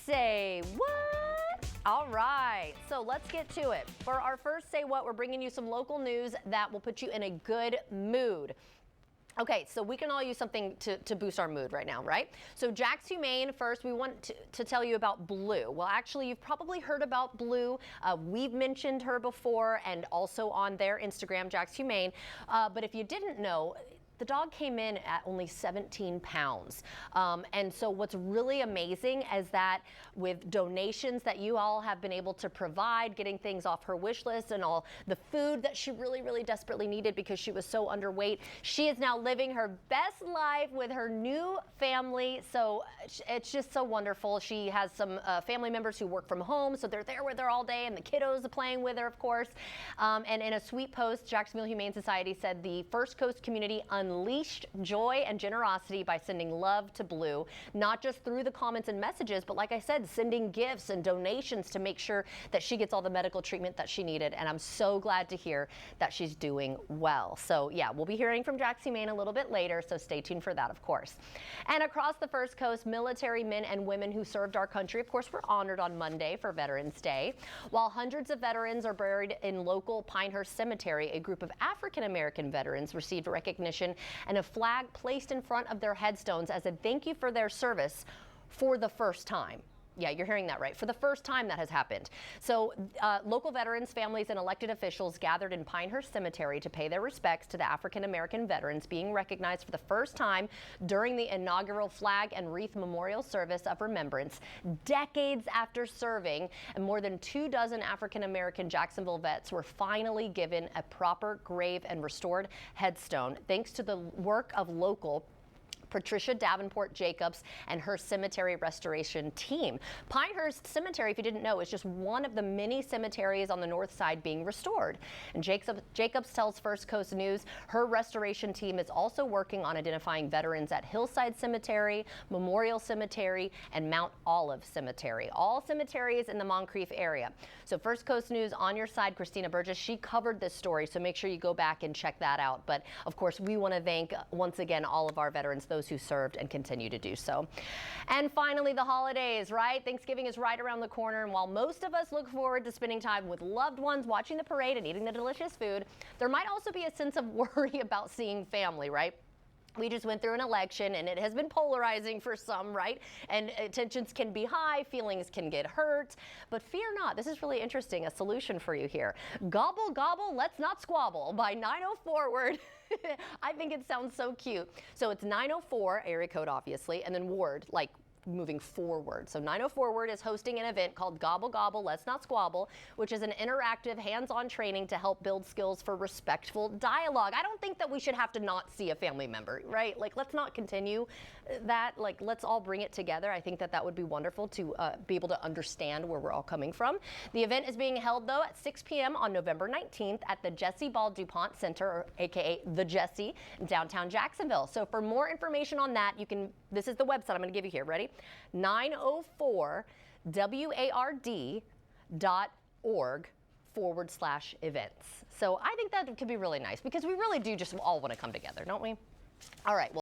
Say what? All right, so let's get to it. For our first Say What, we're bringing you some local news that will put you in a good mood. Okay, so we can all use something to boost our mood right now, right? So Jack's Humane, first, we want to tell you about Blue. Well, actually, you've probably heard about Blue. We've mentioned her before and also on their Instagram, Jack's Humane. But if you didn't know, the dog came in at only 17 pounds. And so what's really amazing is that with donations that you all have been able to provide, getting things off her wish list and all the food that she really, really desperately needed because she was so underweight, she is now living her best life with her new family. So it's just so wonderful. She has some family members who work from home, so they're there with her all day, and the kiddos are playing with her, of course. And in a sweet post, Jacksonville Humane Society said the First Coast community unleashed joy and generosity by sending love to Blue, not just through the comments and messages, but like I said, sending gifts and donations to make sure that she gets all the medical treatment that she needed. And I'm so glad to hear that she's doing well. So yeah, we'll be hearing from Jack's Humane a little bit later, so stay tuned for that, of course. And across the First Coast, military men and women who served our country, of course, were honored on Monday for Veterans Day. While hundreds of veterans are buried in local Pinehurst Cemetery, a group of African-American veterans received recognition and a flag placed in front of their headstones as a thank you for their service for the first time. Yeah, you're hearing that right. For the first time that has happened. So local veterans, families, and elected officials gathered in Pinehurst Cemetery to pay their respects to the African-American veterans being recognized for the first time during the inaugural flag and wreath memorial service of remembrance. Decades after serving, and more than 24 African-American Jacksonville vets were finally given a proper grave and restored headstone, thanks to the work of local Patricia Davenport Jacobs and her cemetery restoration team. Pinehurst Cemetery, if you didn't know, is just one of the many cemeteries on the north side being restored. And Jacobs tells First Coast News her restoration team is also working on identifying veterans at Hillside Cemetery, Memorial Cemetery, and Mount Olive Cemetery, all cemeteries in the Moncrief area. So First Coast News on your side, Christina Burgess, she covered this story, so make sure you go back and check that out. But of course, we want to thank once again all of our veterans, those who served and continue to do so. And finally, the holidays, right? Thanksgiving is right around the corner, and while most of us look forward to spending time with loved ones, watching the parade and eating the delicious food, there might also be a sense of worry about seeing family, right? We just went through an election and it has been polarizing for some, right? And tensions can be high, feelings can get hurt, but fear not. This is really interesting, a solution for you here. Gobble, gobble, let's not squabble by 904 Forward. I think it sounds so cute. So it's 904, area code obviously, and then word, like moving forward. So 904 Forward is hosting an event called Gobble Gobble Let's Not Squabble, which is an interactive hands-on training to help build skills for respectful dialogue. I don't think that we should have to not see a family member, right? Like, let's not continue that. Like, let's all bring it together. I think that that would be wonderful to be able to understand where we're all coming from. The event is being held, though, at 6 p.m. on November 19th at the Jesse Ball DuPont Center, or AKA the Jesse, in downtown Jacksonville. So for more information on that, you can, this is the website I'm going to give you here. Ready? 904ward.org/events. So I think that could be really nice because we really do just all want to come together, don't we? All right. Well,